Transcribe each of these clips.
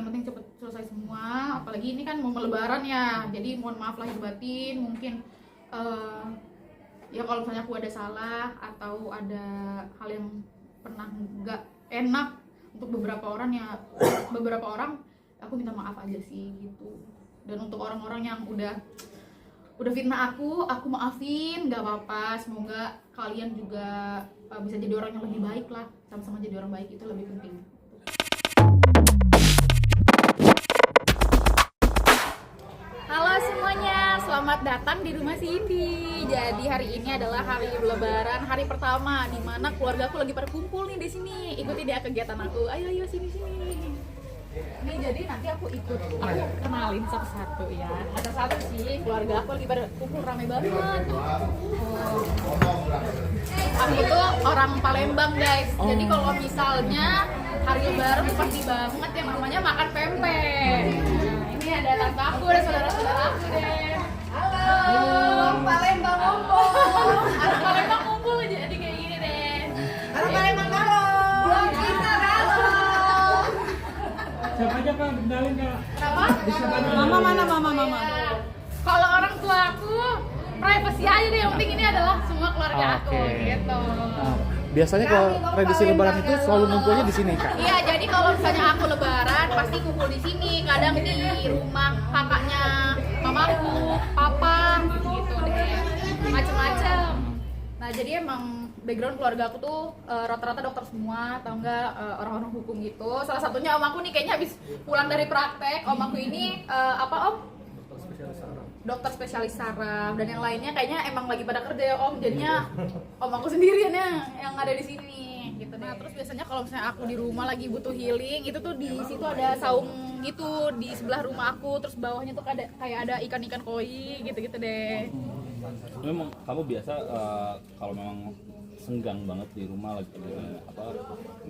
penting cepet selesai semua. Apalagi ini kan mau lebaran ya, jadi mohon maaf lahir batin. Mungkin ya kalau misalnya aku ada salah atau ada hal yang pernah nggak enak untuk beberapa orang aku minta maaf aja sih gitu. Dan untuk orang-orang yang udah fitnah aku maafin, nggak apa-apa. Semoga kalian juga bisa jadi orang yang lebih baik lah, sama-sama jadi orang baik, itu lebih penting. Halo semuanya, selamat datang di rumah Cindy. Jadi hari ini adalah hari Lebaran, hari pertama di mana keluarga aku lagi pada kumpul nih di sini. Ikuti dia kegiatan aku. Ayo sini. Nih jadi nanti aku kenalin satu-satu ya. Ada satu sih keluarga aku lagi pada kumpul rame banget. Aku tuh orang Palembang guys. Jadi kalau misalnya hari Lebaran tuh pasti banget yang namanya makan pempek. Ini ada tante aku, ada saudara-saudara aku deh. Halo, Palembang ngumpul. Anak Palembang ngumpul jadi kayak gini deh. Anak Palembang halo. Belum bisa halo. Siapa aja Kak? Kenalin Kak. Kenapa? Mama. Kalau orang tua aku privacy aja deh, yang penting ini adalah semua keluarga aku gitu. Biasanya kalau tradisi Lebaran itu selalu ngumpulnya di sini Kak. Iya, jadi kalau misalnya aku Lebaran pasti kumpul di sini. Kadang di rumah kakaknya mamaku, papa, gitu deh, macem-macem. Nah jadi emang background keluarga aku tuh rata-rata dokter semua, atau enggak orang-orang hukum gitu. Salah satunya om aku nih kayaknya habis pulang dari praktek. Om aku ini dokter spesialis saraf, dan yang lainnya kayaknya emang lagi pada kerja ya om. Jadinya om aku sendirian yang ada di sini gitu. Nah terus biasanya kalau misalnya aku di rumah lagi butuh healing, itu tuh di situ ada saung gitu di sebelah rumah aku. Terus bawahnya tuh kayak ada ikan-ikan koi gitu-gitu deh. Memang kamu biasa kalau memang senggang banget di rumah lagi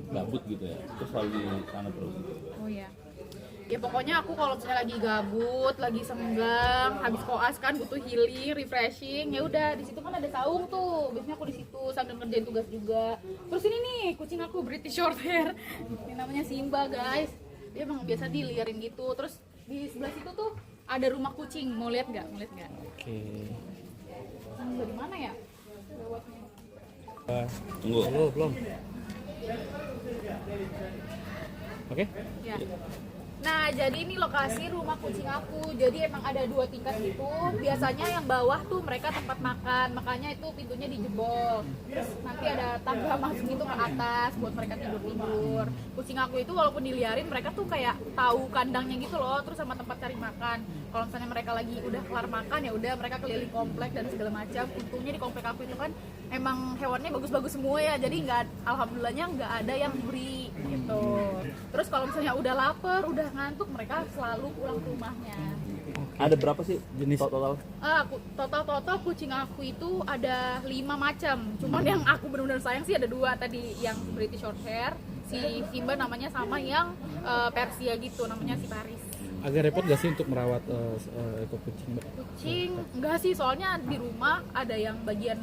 gabut gitu ya, terus selalu di sana terus. Oh iya. Ya pokoknya aku kalau misalnya lagi gabut, lagi senggang, habis koas kan butuh healing, refreshing, ya udah di situ kan ada saung tuh. Biasanya aku di situ sambil ngerjain tugas juga. Terus ini nih kucing aku British Shorthair. Ini namanya Simba, guys. Dia emang biasa diliarin gitu. Terus di sebelah situ tuh ada rumah kucing. Mau lihat nggak? Oke. Dari mana ya? Lewatnya. Tunggu. Belum. Oke. Ya. Nah, jadi ini lokasi rumah kucing aku. Jadi emang ada 2 tingkat gitu. Biasanya yang bawah tuh mereka tempat makan, makanya itu pintunya dijebol. Terus nanti ada tangga masuk gitu ke atas buat mereka tidur. Kucing aku itu walaupun diliarin, mereka tuh kayak tahu kandangnya gitu loh, terus sama tempat cari makan. Kalau misalnya mereka lagi udah kelar makan, ya udah mereka keliling komplek dan segala macam. Untungnya di komplek aku itu kan emang hewannya bagus-bagus semua ya. Jadi alhamdulillahnya nggak ada yang beri gitu. Terus kalau misalnya udah lapar, udah ngantuk, mereka selalu pulang ke rumahnya. Ada berapa sih Jenis total? Total kucing aku itu ada 5 macam. Cuman yang aku benar-benar sayang sih ada 2 tadi, yang British Shorthair, si Simba namanya, sama yang Persia gitu namanya si Paris. Agak repot gak sih untuk merawat ekor kucing? Kucing enggak sih, soalnya di rumah ada yang bagian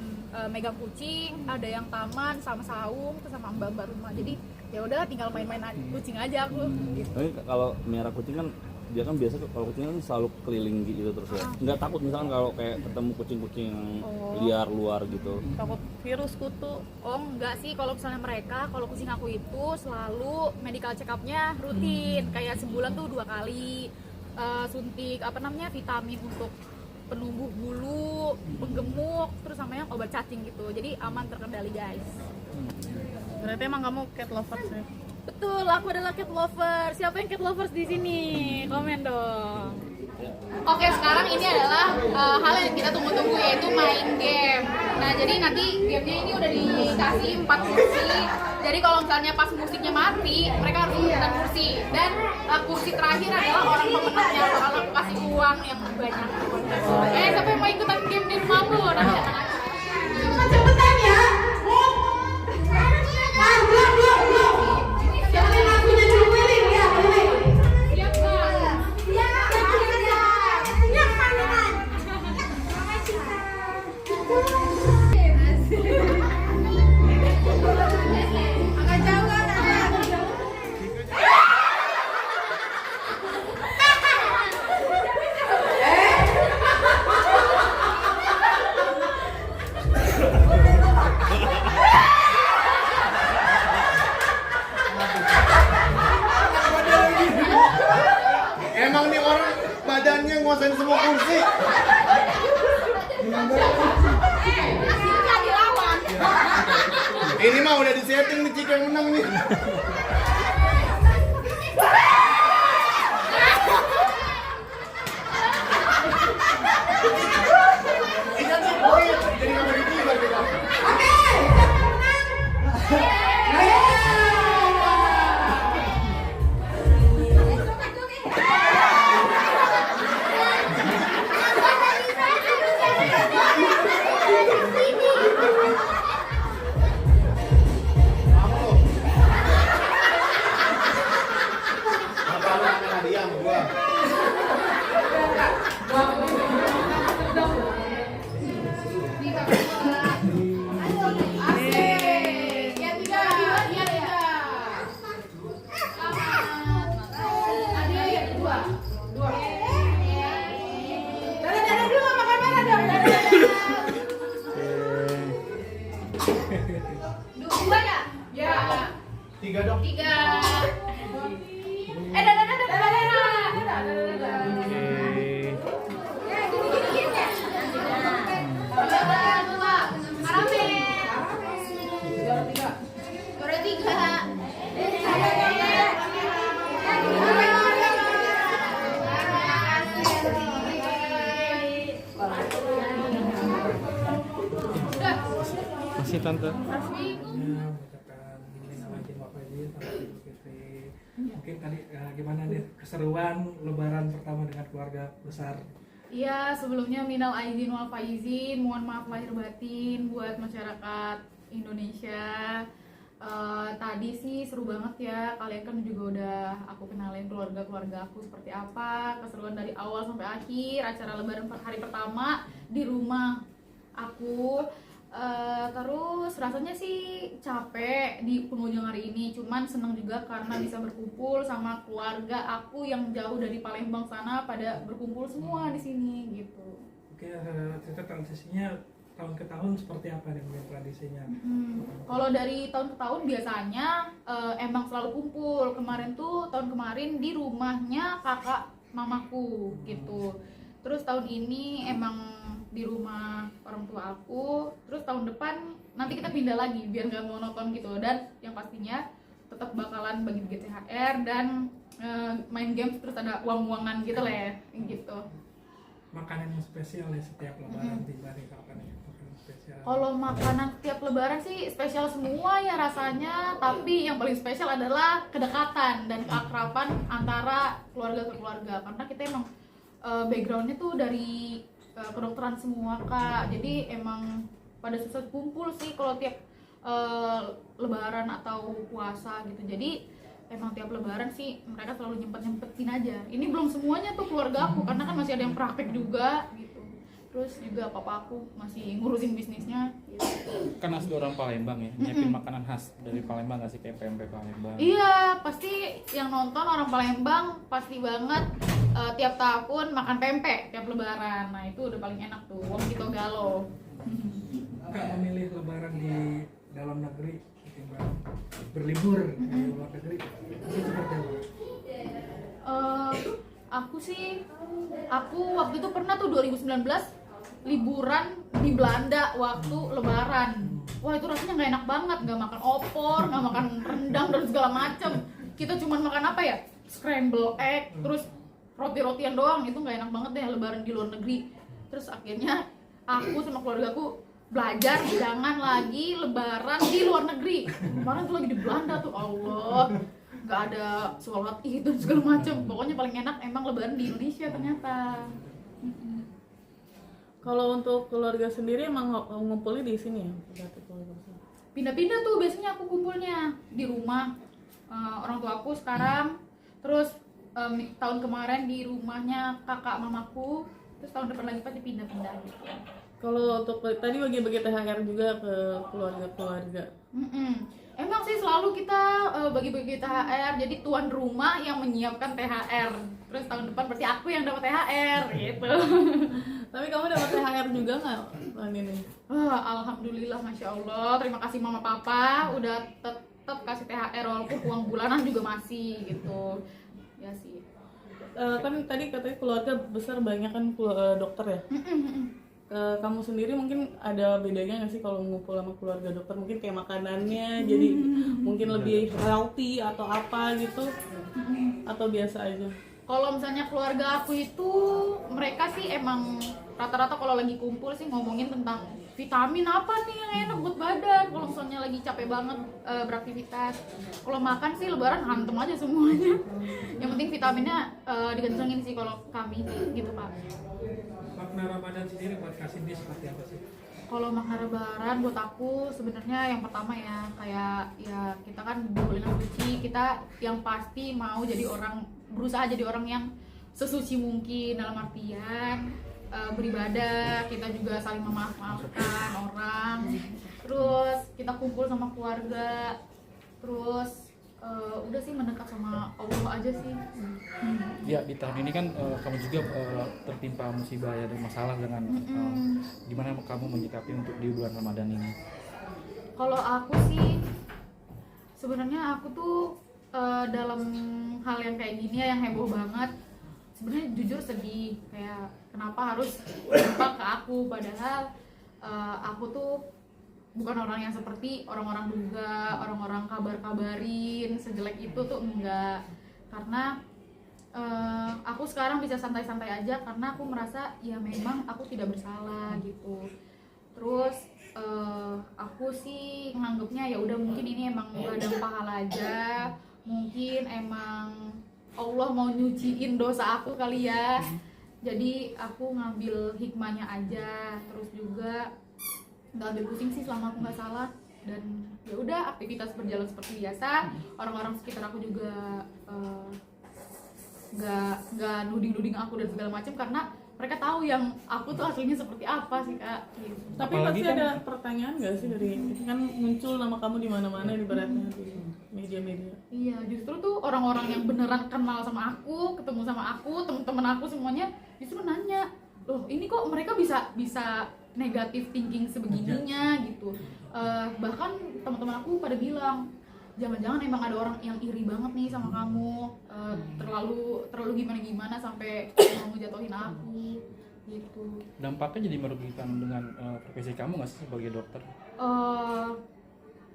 megang kucing, ada yang taman sama saung, terus sama mbak-mbak rumah. Jadi ya udah tinggal main-main kucing aja aku gitu. Tapi kalau merah kucing kan dia kan biasa kalau kucing kan selalu keliling gitu terus ya. Nggak takut misalkan kalau kayak ketemu kucing-kucing yang liar luar gitu. Takut virus kutu? Oh enggak sih, kalau misalnya kalau kucing aku itu selalu medical check up-nya rutin, kayak sebulan tuh 2 kali suntik vitamin untuk penumbuh bulu, penggemuk, terus sama yang obat cacing gitu. Jadi aman, terkendali guys. Berarti emang kamu cat lovers ya? Betul, aku adalah cat lovers. Siapa yang cat lovers di sini? Komen dong. Oke, sekarang ini adalah hal yang kita tunggu-tunggu, yaitu main game. Nah, jadi nanti gamenya ini udah dikasih 4 kursi. Jadi kalau misalnya pas musiknya mati, mereka harus memutar kursi. Dan kursi terakhir adalah orang pemenangnya. Soalnya aku kasih uang yang banyak. Siapa yang mau ikutan game di rumah aku? Nanti cepetan ya. Belum. Siapa yang lagunya dulu pilih? Ya, pilih. Siap, Bang. Emang nih orang badannya nguasain semua kursi. Ini mah udah disetting nih Cika yang menang nih. Ini sih poin, jadi nggak mau ditimbang kita. Dua ya? Ya. Tiga dong. Tiga. Dadah. Juara tiga. Masih tante. Mungkin tadi gimana nih keseruan Lebaran pertama dengan keluarga besar? Iya, sebelumnya minal aidin wal faizin, mohon maaf lahir batin buat masyarakat Indonesia. Tadi sih seru banget ya, kalian kan juga udah aku kenalin keluarga aku seperti apa, keseruan dari awal sampai akhir, acara lebaran hari pertama di rumah aku. Terus rasanya sih capek di penghujung hari ini, cuman seneng juga karena bisa berkumpul sama keluarga aku yang jauh dari Palembang sana, pada berkumpul semua di sini gitu. Oke, cerita transisinya tahun ke tahun seperti apa nih mungkin tradisinya? Kalau dari tahun ke tahun biasanya emang selalu kumpul. Tahun kemarin di rumahnya kakak mamaku gitu. Terus tahun ini emang di rumah orang tua aku. Terus tahun depan nanti kita pindah lagi biar nggak monoton gitu. Dan yang pastinya tetap bakalan bagi-bagi THR dan main games, terus ada uang-uangan gitu lah ya gitu. Makanan yang spesial ya setiap lebaran tiba nih kapan ya? Makanan spesial. Kalau makanan tiap lebaran sih spesial semua ya rasanya, tapi yang paling spesial adalah kedekatan dan keakraban antara keluarga ke keluarga, karena kita emang backgroundnya tuh dari kedokteran semua Kak, jadi emang pada susah kumpul sih kalau tiap lebaran atau puasa gitu. Jadi emang tiap lebaran sih mereka selalu nyempetin aja. Ini belum semuanya tuh keluarga aku, karena kan masih ada yang praktek juga gitu. Terus juga papa aku masih ngurusin bisnisnya gitu. Kan asli orang Palembang ya, nyiapin makanan khas dari Palembang nggak sih, kayak pempek Palembang? Iya, pasti yang nonton orang Palembang pasti banget tiap tahun makan pempek tiap lebaran. Nah itu udah paling enak tuh, wong Tito Galo. Kak memilih lebaran di dalam negeri ketimbang berlibur di luar negeri, itu seperti apa? Aku waktu itu pernah tuh 2019 liburan di Belanda waktu lebaran. Wah itu rasanya nggak enak banget, nggak makan opor, nggak makan rendang dan segala macem. Kita cuman makan apa ya, scramble egg, terus roti-rotian doang. Itu nggak enak banget deh lebaran di luar negeri. Terus akhirnya aku sama keluargaku belajar jangan lagi lebaran di luar negeri. Kemarin tuh lagi di Belanda tuh, Allah, nggak ada sholat id dan segala macam. Pokoknya paling enak emang lebaran di Indonesia ternyata. Kalau untuk keluarga sendiri emang ngumpulnya di sini ya? Pindah-pindah tuh biasanya aku kumpulnya di rumah orang tua aku sekarang. Terus tahun kemarin di rumahnya kakak mamaku. Terus tahun depan lagi pasti pindah-pindah gitu. Kalau untuk tadi bagi-bagi THR juga ke keluarga-keluarga. Emang sih selalu kita bagi-bagi THR, jadi tuan rumah yang menyiapkan THR. Terus tahun depan berarti aku yang dapat THR gitu. Tapi kamu dapat THR juga nggak tahun ini? Alhamdulillah, masya Allah. Terima kasih mama papa udah tetap kasih THR walaupun uang bulanan juga masih gitu. Ya sih. Kan tadi katanya keluarga besar banyak kan dokter ya. Kamu sendiri mungkin ada bedanya nggak sih kalau ngumpul sama keluarga dokter? Mungkin kayak makanannya jadi mungkin lebih healthy atau apa gitu, atau biasa aja? Kalau misalnya keluarga aku itu mereka sih emang rata-rata kalau lagi kumpul sih ngomongin tentang vitamin apa nih yang enak buat badan. Kalau misalnya lagi capek banget beraktivitas, kalau makan sih lebaran hantem aja semuanya. Yang penting vitaminnya dikencengin sih kalau kami gitu Pak. Makna Ramadan sendiri buat Kak Cindy seperti apa sih? Kalau makna lebaran buat aku sebenarnya yang pertama ya kayak ya kita kan di bulan suci, kita yang pasti mau jadi orang, berusaha jadi orang yang sesuci mungkin dalam artian beribadah, kita juga saling memaafkan orang, terus kita kumpul sama keluarga, terus udah sih mendekat sama Allah aja sih. Ya di tahun ini kan kamu juga tertimpa musibah ya dan masalah dengan gimana kamu menyikapi untuk di bulan Ramadan ini? Kalau aku sih sebenarnya aku tuh dalam hal yang kayak gini ya, yang heboh banget, sebenarnya jujur sedih kayak kenapa harus dampak ke aku, padahal aku tuh bukan orang yang seperti orang-orang duga, orang-orang kabar-kabarin sejelek itu tuh enggak. Karena aku sekarang bisa santai-santai aja karena aku merasa ya memang aku tidak bersalah gitu. Terus aku sih nganggepnya ya udah mungkin ini emang ladang pahala aja, mungkin emang Allah mau nyuciin dosa aku kali ya. Jadi aku ngambil hikmahnya aja, terus juga nggak ambil pusing sih selama aku nggak salah, dan ya udah aktivitas berjalan seperti biasa. Orang-orang sekitar aku juga nggak nuding aku dan segala macam karena mereka tahu yang aku tuh aslinya seperti apa sih Kak gitu. Tapi Apalagi pasti kan- ada pertanyaan nggak sih dari kan muncul nama kamu di mana-mana di baratnya di media-media. Iya, justru tuh orang-orang yang beneran kenal sama aku, ketemu sama aku, teman-teman aku semuanya justru nanya, loh ini kok mereka bisa negatif thinking sebegininya gitu. Bahkan teman-teman aku pada bilang, jangan-jangan emang ada orang yang iri banget nih sama kamu, terlalu gimana-gimana sampai mau jatuhin aku gitu. Dampaknya jadi merugikan dengan profesi kamu nggak sih sebagai dokter?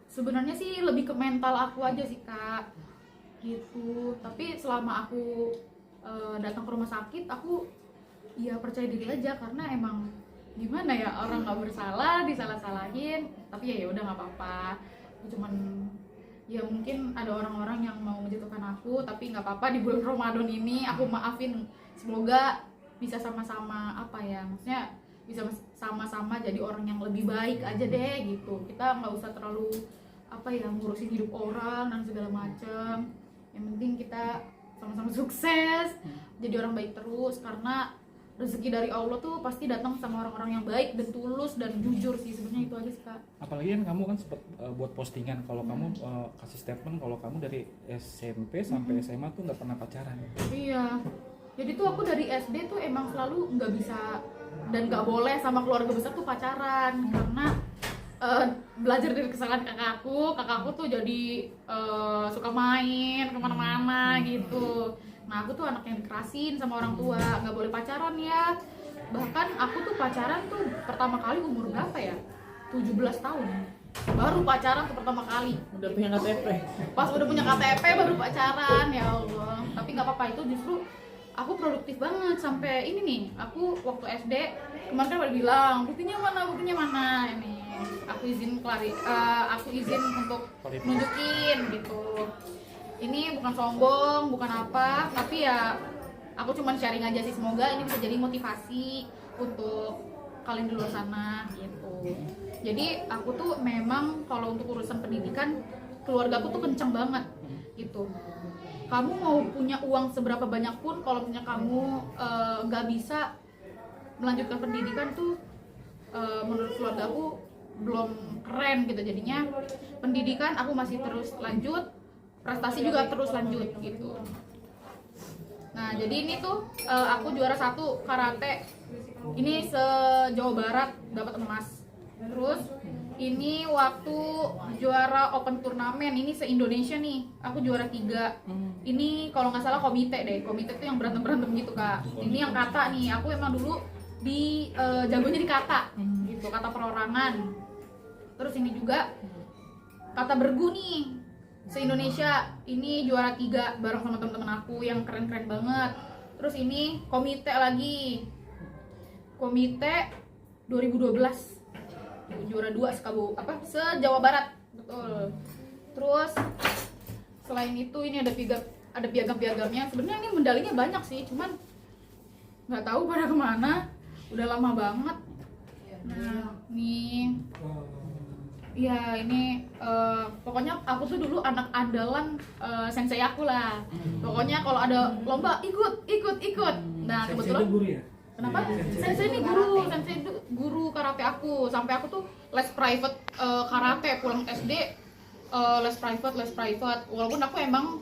Sebenarnya sih lebih ke mental aku aja sih Kak gitu. Tapi selama aku datang ke rumah sakit, aku ya percaya diri aja karena emang gimana ya, orang nggak bersalah disalah-salahin, tapi ya udah nggak apa-apa. Aku cuman ya mungkin ada orang-orang yang mau menjatuhkan aku, tapi nggak apa-apa, di bulan Ramadan ini aku maafin. Semoga bisa sama-sama apa ya, maksudnya bisa sama-sama jadi orang yang lebih baik aja deh gitu. Kita nggak usah terlalu apa ya ngurusin hidup orang dan segala macem. Yang penting kita sama-sama sukses, jadi orang baik terus, karena rezeki dari Allah tuh pasti datang sama orang-orang yang baik dan tulus dan jujur sih. Sebenarnya itu aja sih Kak. Apalagi kan kamu kan sempat buat postingan kalau kamu kasih statement kalau kamu dari SMP sampai SMA tuh nggak pernah pacaran. Iya, jadi tuh aku dari SD tuh emang selalu nggak bisa dan nggak boleh sama keluarga besar tuh pacaran, karena belajar dari kesalahan kakakku tuh jadi suka main kemana-mana gitu. Nah aku tuh anak yang dikerasin sama orang tua, nggak boleh pacaran ya. Bahkan aku tuh pacaran tuh pertama kali umur berapa ya? 17 tahun baru pacaran tuh pertama kali. Udah punya KTP. Pas udah punya KTP baru pacaran, ya Allah. Tapi nggak apa-apa, itu justru aku produktif banget sampai ini nih. Aku waktu SD kemarin kan pada bilang buktinya mana ini. Aku izin untuk nunjukin gitu. Ini bukan sombong, bukan apa, tapi ya aku cuman sharing aja sih. Semoga ini bisa jadi motivasi untuk kalian di luar sana gitu. Jadi aku tuh memang kalau untuk urusan pendidikan, keluarga aku tuh kenceng banget gitu. Kamu mau punya uang seberapa banyak pun, kalau punya kamu nggak bisa melanjutkan pendidikan tuh menurut keluarga aku belum keren gitu, jadinya pendidikan aku masih terus lanjut, prestasi juga terus lanjut gitu. Nah jadi ini tuh aku juara 1 karate ini se-Jawa Barat, dapat emas. Terus ini waktu juara open turnamen ini se-Indonesia nih, aku juara 3. Ini kalau nggak salah komite deh, komite tuh yang berantem gitu kak. Ini yang kata nih, aku emang dulu di jagonya di kata gitu, kata perorangan. Terus ini juga kata bergu nih se-Indonesia, ini juara 3 bareng sama teman-teman aku yang keren-keren banget. Terus ini komite lagi, komite 2012 juara 2 se-Jawa Barat, betul. Terus selain itu ini ada piagam-piagamnya. Sebenarnya ini medalinya banyak sih, cuman nggak tahu pada kemana, udah lama banget. Nah nih ya ini pokoknya aku tuh dulu anak andalan sensei aku lah. Pokoknya kalau ada lomba ikut. Nah kebetulan Guru ya? kenapa? Sensei ini guru karate aku. Sampai aku tuh les private karate pulang SD, les private. Walaupun aku emang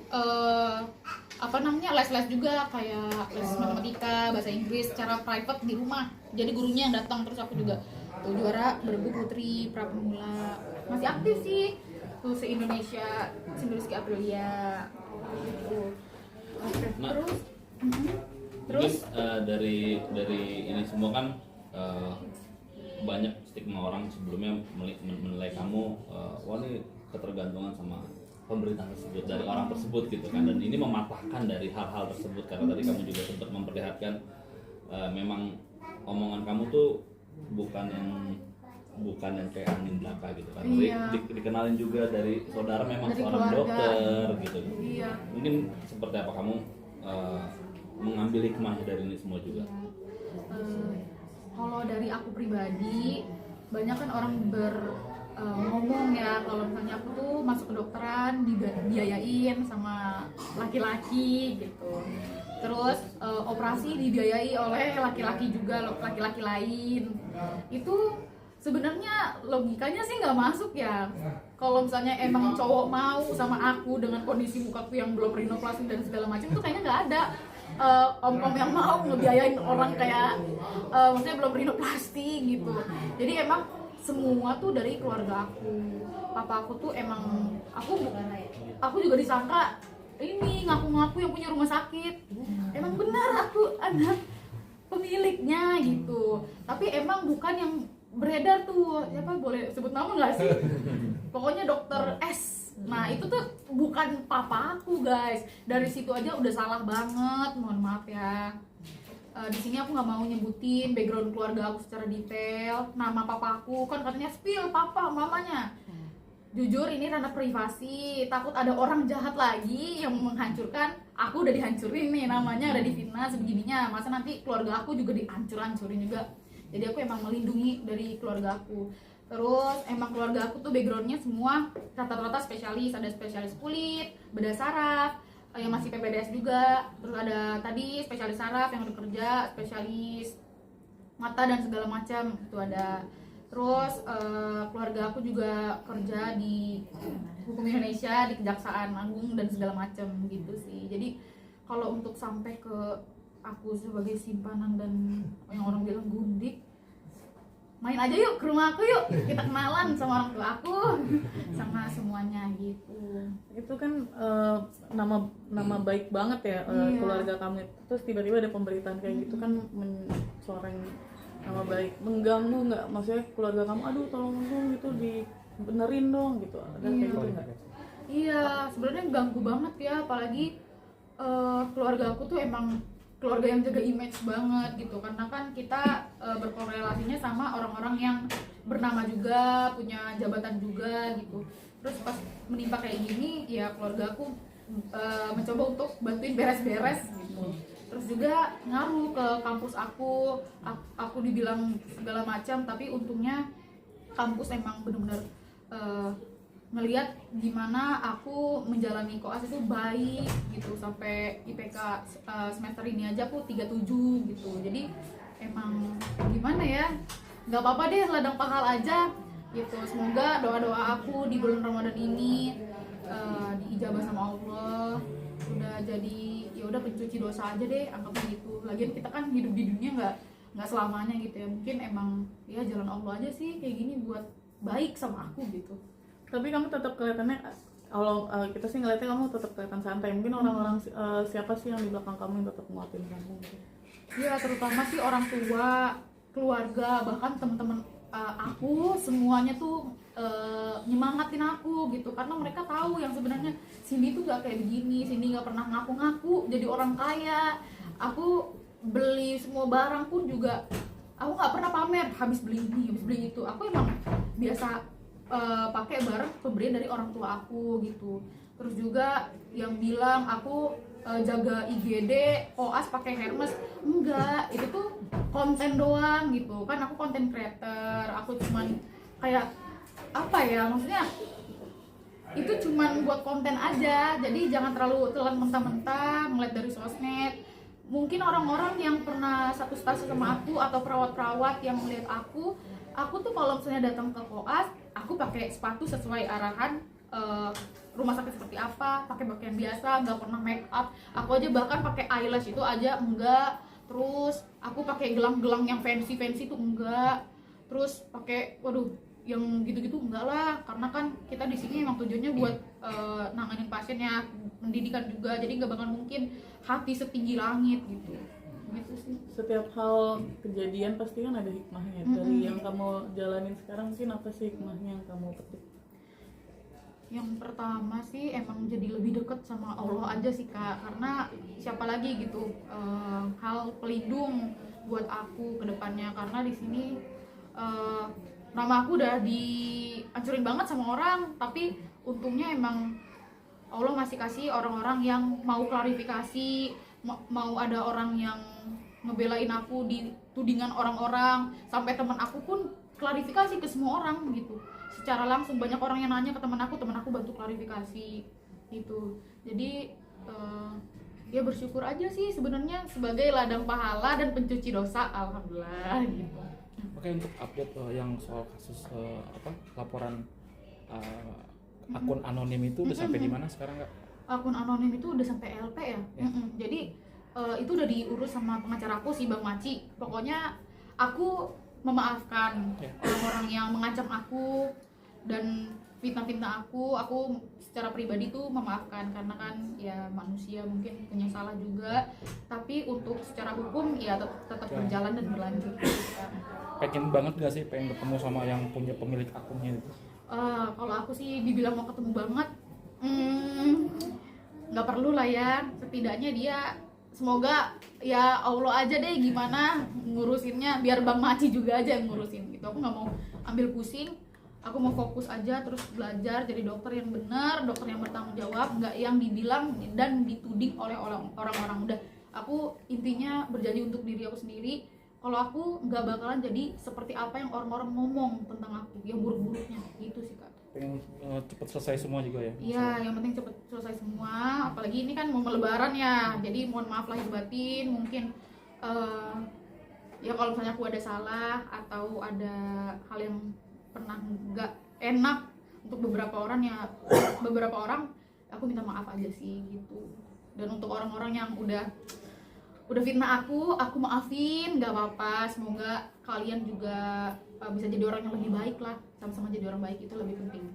les juga kayak les matematika, bahasa Inggris secara private di rumah. Jadi gurunya yang datang, terus aku juga tuh juara bergu putri pra pemula. Masih aktif sih tuh se-Indonesia, Sindurizki Aprilia gitu. Nah, Terus dari ini semua kan banyak stigma orang sebelumnya menilai kamu wah ini ketergantungan sama pemerintah tersebut, dari orang tersebut gitu kan, dan ini mematahkan dari hal-hal tersebut karena tadi kamu juga sempat memperlihatkan memang omongan kamu tuh bukan yang kayak angin belaka gitu kan. Iya. Dikenalin juga dari saudara memang Dari seorang keluarga. dokter gitu. Iya. Mungkin seperti apa kamu mengambil hikmah dari ini semua juga? Kalau dari aku pribadi, banyak kan orang ngomong ya kalau misalnya aku tuh masuk kedokteran dibiayain sama laki-laki gitu. Terus operasi dibiayai oleh laki-laki juga, laki-laki lain. Itu sebenarnya logikanya sih nggak masuk ya. Kalau misalnya emang cowok mau sama aku dengan kondisi mukaku yang belum rinoplasti dan segala macam tuh kayaknya nggak ada om-om yang mau ngebiayain orang kayak maksudnya belum rinoplasti gitu. Jadi emang semua tuh dari keluarga aku. Papa aku tuh emang aku juga disangka ini ngaku-ngaku yang punya rumah sakit. Emang benar aku anak pemiliknya gitu. Tapi emang bukan yang beredar tuh, siapa boleh sebut nama nggak sih? Pokoknya dokter S. Nah itu tuh bukan papa aku guys. Dari situ aja udah salah banget, mohon maaf ya. Di sini aku nggak mau nyebutin background keluarga aku secara detail. Nama papa aku kan katanya spill papa mamanya. Jujur ini ranah privasi, takut ada orang jahat lagi yang menghancurkan. Aku udah dihancurin nih namanya, udah difitnah sebegininya. Masa nanti keluarga aku juga dihancur-hancurin juga. Jadi aku emang melindungi dari keluarga aku. Terus emang keluarga aku tuh backgroundnya semua rata-rata spesialis. Ada spesialis kulit, bedah saraf, yang masih PPDS juga. Terus ada tadi spesialis saraf yang udah kerja, spesialis mata dan segala macam itu ada. Terus keluarga aku juga kerja di hukum Indonesia, di Kejaksaan Agung dan segala macam gitu sih. Jadi kalau untuk sampai ke aku sebagai simpanan dan yang orang bilang gundik, main aja yuk ke rumah aku yuk, kita kenalan sama orang tua aku, sama semuanya gitu. Itu kan nama baik banget ya Iya. keluarga kamu. Terus tiba-tiba ada pemberitaan kayak gitu kan mencoreng nama baik, mengganggu nggak? Maksudnya keluarga kamu, aduh tolong dong gitu dibenerin dong gitu, ada kayak gitu nggak? Iya, sebenarnya ganggu banget ya, apalagi keluarga aku tuh emang keluarga yang jaga image banget gitu, karena kan kita berkorelasinya sama orang-orang yang bernama juga, punya jabatan juga gitu. Terus pas menimpa kayak gini, ya keluarga aku mencoba untuk bantuin beres-beres gitu. Terus juga ngaruh ke kampus aku dibilang segala macam, tapi untungnya kampus emang benar-benar ngelihat gimana aku menjalani koas itu baik gitu, sampai IPK semester ini aja aku 37 gitu. Jadi emang gimana ya, nggak apa-apa deh ladang pahal aja, gitu. Semoga doa-doa aku di bulan Ramadan ini diijabah sama Allah. Udah jadi ya udah pencuci dosa aja deh, anggapnya gitu. Lagian kita kan hidup di dunia nggak selamanya gitu ya. Mungkin emang ya jalan Allah aja sih kayak gini buat baik sama aku gitu. Tapi kamu tetap kelihatannya, kalau kita sih ngeliatnya kamu tetap kelihatan santai. Mungkin orang-orang siapa sih yang di belakang kamu yang tetap nguatin kamu gitu? Ya terutama sih orang tua, keluarga, bahkan teman-teman aku semuanya tuh nyemangatin aku gitu, karena mereka tahu yang sebenarnya Cindy tuh gak kayak begini. Cindy gak pernah ngaku-ngaku jadi orang kaya. Aku beli semua barang pun juga aku nggak pernah pamer habis beli ini habis beli itu. Aku emang biasa pakai barang pemberian dari orang tua aku gitu. Terus juga yang bilang aku jaga IGD koas pakai Hermes, enggak, itu tuh konten doang gitu kan. Aku konten creator, aku cuman kayak apa ya, maksudnya itu cuman buat konten aja. Jadi jangan terlalu telan mentah-mentah ngeliat dari sosmed. Mungkin orang-orang yang pernah satu stase sama aku atau perawat-perawat yang melihat aku tuh kalau misalnya datang ke koas, aku pakai sepatu sesuai arahan rumah sakit seperti apa, pakai pakaian biasa, nggak pernah make up. Aku aja bahkan pakai eyelash itu aja enggak. Terus aku pakai gelang-gelang yang fancy tuh enggak. Terus pakai yang gitu-gitu enggak lah, karena kan kita di sini emang tujuannya buat nanganin pasiennya, pendidikan juga, jadi nggak bakal mungkin hati setinggi langit gitu sih. Setiap hal kejadian pasti kan ada hikmahnya. Dari yang kamu jalanin sekarang mungkin apa sih hikmahnya yang kamu petik? Yang pertama sih emang jadi lebih deket sama Allah aja sih Kak, karena siapa lagi gitu hal pelindung buat aku ke depannya. Karena di sini nama aku udah dihancurin banget sama orang, tapi untungnya emang Allah masih kasih orang-orang yang mau klarifikasi, mau ada orang yang ngebelain aku di tudingan orang-orang, sampai teman aku pun klarifikasi ke semua orang gitu. Secara langsung banyak orang yang nanya ke teman aku bantu klarifikasi gitu. Jadi ya bersyukur aja sih sebenarnya sebagai ladang pahala dan pencuci dosa, alhamdulillah gitu. Oke, untuk update yang soal kasus laporan akun anonim itu udah sampai di mana sekarang Kak? Akun anonim itu udah sampai LP ya. Jadi itu udah diurus sama pengacara aku si Bang Maci. Pokoknya aku memaafkan orang-orang yang mengancam aku dan fitnah-fitnah aku secara pribadi tuh memaafkan, karena kan ya manusia mungkin punya salah juga, tapi untuk secara hukum ya tetap berjalan dan berlanjut. Pengen banget gak sih pengen ketemu sama yang punya pemilik akunnya itu? Kalau aku sih dibilang mau ketemu banget, nggak perlu lah ya. Setidaknya dia semoga ya Allah aja deh gimana ngurusinnya, biar Bang Maci juga aja yang ngurusin gitu. Aku nggak mau ambil pusing, aku mau fokus aja terus belajar jadi dokter yang benar, dokter yang bertanggung jawab, nggak yang dibilang dan dituding oleh orang-orang. Udah, aku intinya berjanji untuk diri aku sendiri. Kalau aku nggak bakalan jadi seperti apa yang orang-orang ngomong tentang aku, yang buruk-buruknya gitu sih Kak. Pengen cepet selesai semua juga ya? Iya, yang penting cepet selesai semua. Apalagi ini kan mau lebaran ya, jadi mohon maaf lahir batin. Mungkin ya kalau misalnya aku ada salah atau ada hal yang pernah nggak enak untuk beberapa orang, aku minta maaf aja sih gitu. Dan untuk orang-orang yang udah fitnah aku maafin, nggak apa-apa. Semoga kalian juga bisa jadi orang yang lebih baik lah, sama-sama jadi orang baik, itu lebih penting.